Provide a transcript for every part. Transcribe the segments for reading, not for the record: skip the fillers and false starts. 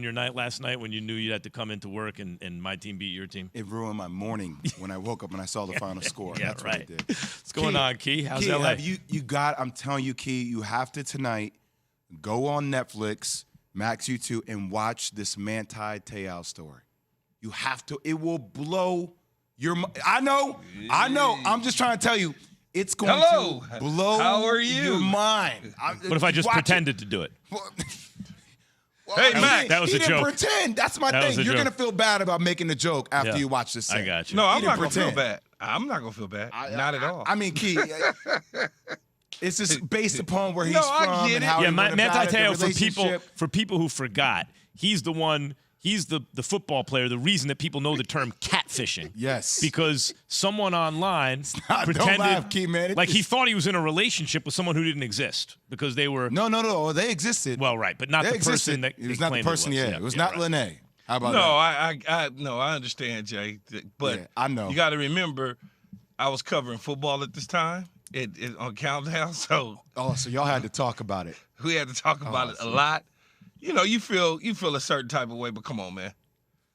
your night last night when you knew you had to come into work and my team beat your team? It ruined my morning when I woke up and I saw the final score. Yeah, That's right. what it did. What's going on, Key? How's Key, LA? I'm telling you, Key, you have to tonight go on Netflix, Max, you too, and watch this Manti Te'o story. You have to. It will blow your mind. I know. I'm just trying to tell you. It's going to blow How are you? your mind. What if I just pretended to do it? Hey, Max. That was he a didn't joke. pretend. That's my thing. You're going to feel bad about making the joke after you watch this thing. I got you. No, I'm not going to feel bad. I'm not going to feel bad. Not at all. I mean, Key, it's just based upon where he's No, from I get and it. how Yeah, he went Manti about it, the Te'o, relationship. for people who forgot, he's the one. He's the football player, the reason that people know the term catfishing. Yes. Because someone online Don't pretended laugh, Key, man. like he thought he was in a relationship with someone who didn't exist because they were No. They existed. well, right, but not They the existed. person that It was they not the claimed person. it was. It was not right. Lene. How about No, that? I understand, Jay. But Yeah, I know. You got to remember, I was covering football at this time on Countdown, so Oh, so y'all had to talk about it. we had to talk about it a lot. You know, you feel a certain type of way, but come on, man.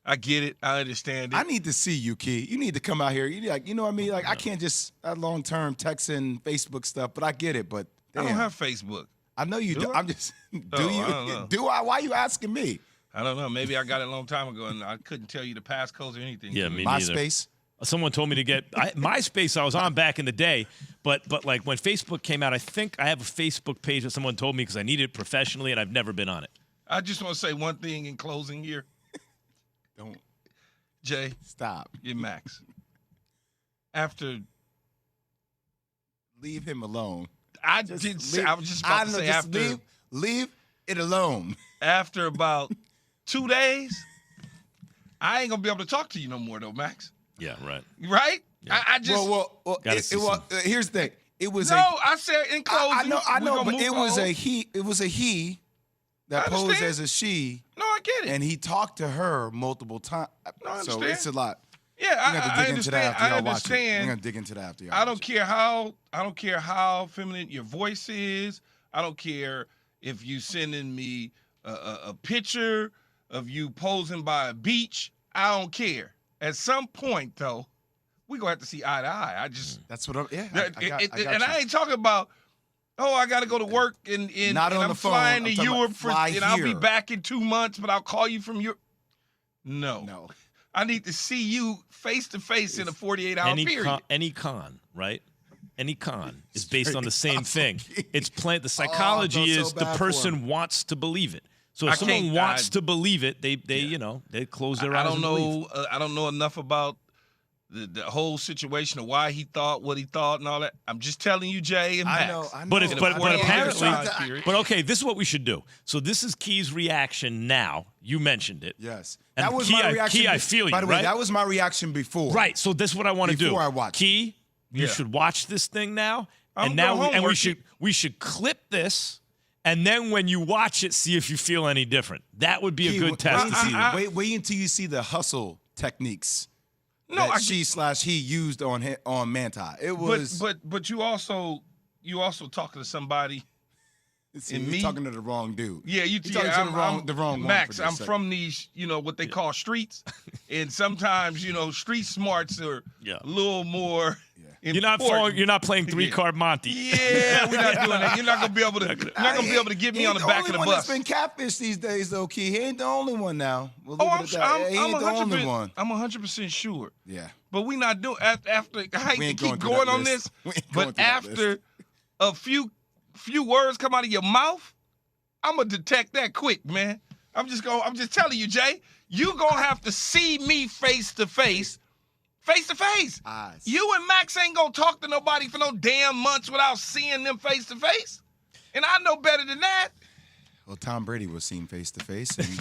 I get it. I understand it. I need to see you, Key. You need to come out here. You know what I mean? Like, I can't just long-term texting, Facebook stuff, but I get it. But I damn. don't have Facebook. I know you do. I? I'm just. Do Oh, you? I don't know. Do I? Why are you asking me? I don't know. Maybe I got it a long time ago, and I couldn't tell you the passcodes or anything. Yeah, me neither. MySpace. Someone told me to get MySpace. I was on back in the day, but like when Facebook came out, I think I have a Facebook page that someone told me because I needed it professionally, and I've never been on it. I just want to say one thing in closing here. Don't Jay, stop. you're Max. After Leave him alone. I was just about to say after leave it alone. after about 2 days, I ain't gonna be able to talk to you no more though, Max. Yeah, right. Right? Yeah. I just Well, Gotta see here's the thing. It was I said in closing. I we know, gonna but move it was on. a he. It was a he that I posed understand. as a she, No, I get it. and he talked to her multiple times. No, I So understand. it's a lot. Yeah, We're gonna have to I dig into that understand. after I y'all watch it. We're understand. gonna dig into that after y'all. I watch don't it. care how feminine your voice is. I don't care if you sending me a picture of you posing by a beach. I don't care. At some point, though, we gonna have to see eye to eye. I just That's what I'm. Yeah, I got and you. I ain't talking about. Oh, I got to go to work and Not on I'm the phone. flying to I'm talking about Europe fly and I'll be here. back in 2 months, but I'll call you from Europe. No. I need to see you face to face in a 48-hour period. Any con, right? Any con is based on the same thing. It's the psychology I felt so is the bad for person wants to believe it. So if someone wants to believe it, they they close their eyes. I don't know enough about the whole situation of why he thought what he thought and all that. I'm just telling you, Jay and Max. I know. But In a apparently, 48-hour period. but okay, this is what we should do. So this is Key's reaction now. You mentioned it. Yes. And That was Key, my reaction. Key, I feel you. By the way, right? that was my reaction before. Right. So this is what I want to do. Before I watch it. Key, you Yeah. should watch this thing now, I'm and now going home working. we should clip this, and then when you watch it, see if you feel any different. That would be a Key, good test to see. Wait until you see the hustle techniques. No, that he used on Manti. It was. but you also talking to somebody. See, and you're me? talking to the wrong dude. Yeah, you You're talking to the wrong one Max, for this I'm second. from these, what they call streets, and sometimes street smarts are Yeah. a little more. You're not playing 3-card Monty. Yeah, we're not doing that. You're not gonna be able to get me on the back of the He bus. ain't the only one that's been catfished these days, though, Key. He ain't the only one now. We'll Oh, leave I'm it at that. He ain't the only 100%. one. I'm 100% sure. Yeah. But we not doing after. I hate We to ain't keep going through going that on list. this, We ain't going but through that after list. a few words come out of your mouth, I'm gonna detect that quick, man. I'm just telling you, Jay. You gonna have to see me face to face. Eyes. You and Max ain't gonna talk to nobody for no damn months without seeing them face to face. And I know better than that. Well, Tom Brady was seen face to face. There's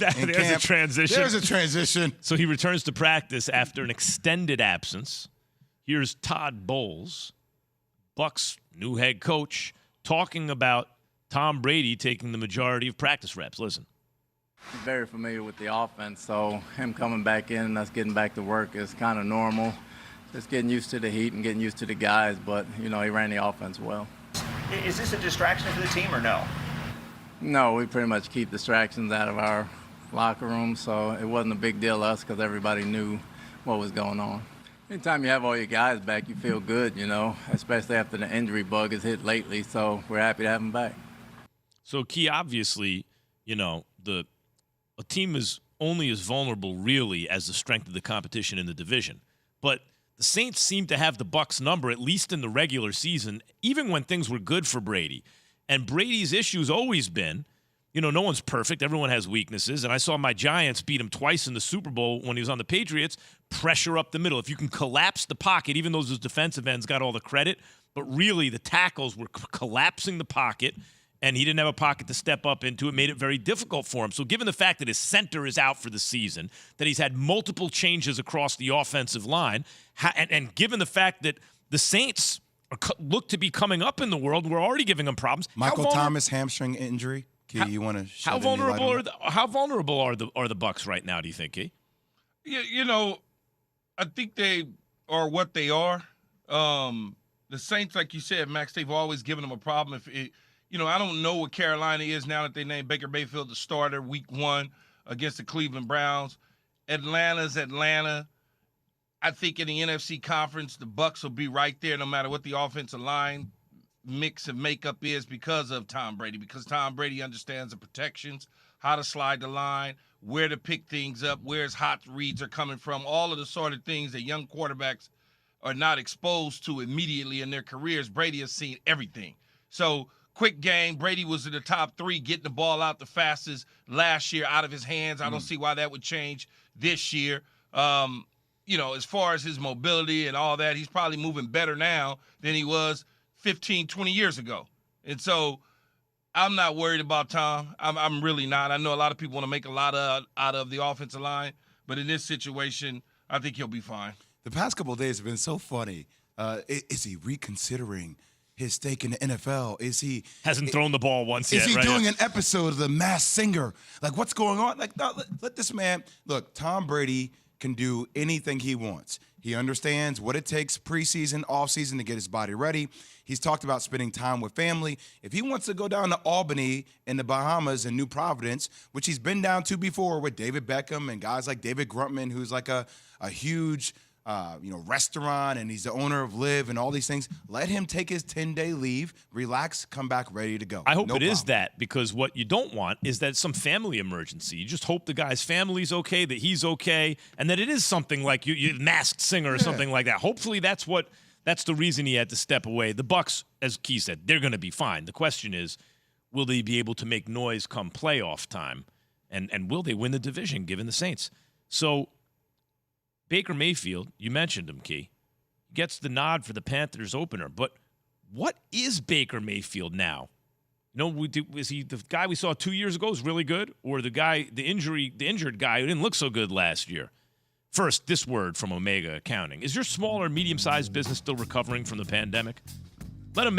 a transition. There's a transition. So he returns to practice after an extended absence. Here's Todd Bowles, Bucs' new head coach, talking about Tom Brady taking the majority of practice reps. Listen. He's very familiar with the offense, so him coming back in and us getting back to work is kind of normal. Just getting used to the heat and getting used to the guys, but, he ran the offense well. Is this a distraction for the team or no? No, we pretty much keep distractions out of our locker room, so it wasn't a big deal to us because everybody knew what was going on. Anytime you have all your guys back, you feel good, especially after the injury bug has hit lately, so we're happy to have them back. So, Key, obviously, a team is only as vulnerable, really, as the strength of the competition in the division. But the Saints seem to have the Bucs number, at least in the regular season, even when things were good for Brady. And Brady's issue's always been, no one's perfect. Everyone has weaknesses. And I saw my Giants beat him twice in the Super Bowl when he was on the Patriots. Pressure up the middle. If you can collapse the pocket, even though those defensive ends got all the credit, but really the tackles were collapsing the pocket, and he didn't have a pocket to step up into. It made it very difficult for him. So given the fact that his center is out for the season, that he's had multiple changes across the offensive line, and given the fact that the Saints look to be coming up in the world, we're already giving them problems. Michael Thomas hamstring injury. Key, you want to shed how any light vulnerable on are that? how vulnerable are the Bucs right now? Do you think, Key? Yeah, I think they are what they are. The Saints, like you said, Max, they've always given them a problem. I don't know what Carolina is now that they named Baker Mayfield the starter week 1 against the Cleveland Browns. Atlanta's Atlanta. I think in the NFC conference, the Bucs will be right there no matter what the offensive line mix and makeup is because of Tom Brady, because Tom Brady understands the protections, how to slide the line, where to pick things up, where his hot reads are coming from, all of the sort of things that young quarterbacks are not exposed to immediately in their careers. Brady has seen everything. So, quick game. Brady was in the top 3 getting the ball out the fastest last year out of his hands. I don't see why that would change this year. As far as his mobility and all that, he's probably moving better now than he was 15, 20 years ago. And so I'm not worried about Tom. I'm really not. I know a lot of people want to make a lot out of the offensive line, but in this situation, I think he'll be fine. The past couple of days have been so funny. Is he reconsidering his stake in the NFL? Hasn't thrown the ball once yet, Is he right? doing an episode of The Masked Singer? Like, what's going on? Like, no, let this man look. Tom Brady can do anything he wants. He understands what it takes preseason, offseason to get his body ready. He's talked about spending time with family. If he wants to go down to Albany in the Bahamas and New Providence, which he's been down to before with David Beckham and guys like David Gruntman, who's like a huge restaurant, and he's the owner of Live and all these things. Let him take his 10-day leave, relax, come back ready to go. I hope No it is problem. that, because what you don't want is that some family emergency. You just hope the guy's family's okay, that he's okay, and that it is something like you Masked Singer or something like that. Hopefully that's the reason he had to step away. The Bucs, as Key said, they're going to be fine. The question is, will they be able to make noise come playoff time, and will they win the division given the Saints? So Baker Mayfield, you mentioned him, Key, gets the nod for the Panthers opener. But what is Baker Mayfield now? Was he the guy we saw 2 years ago was really good, or the injured guy who didn't look so good last year? First, this word from Omega Accounting. Is your small or medium-sized business still recovering from the pandemic? Let him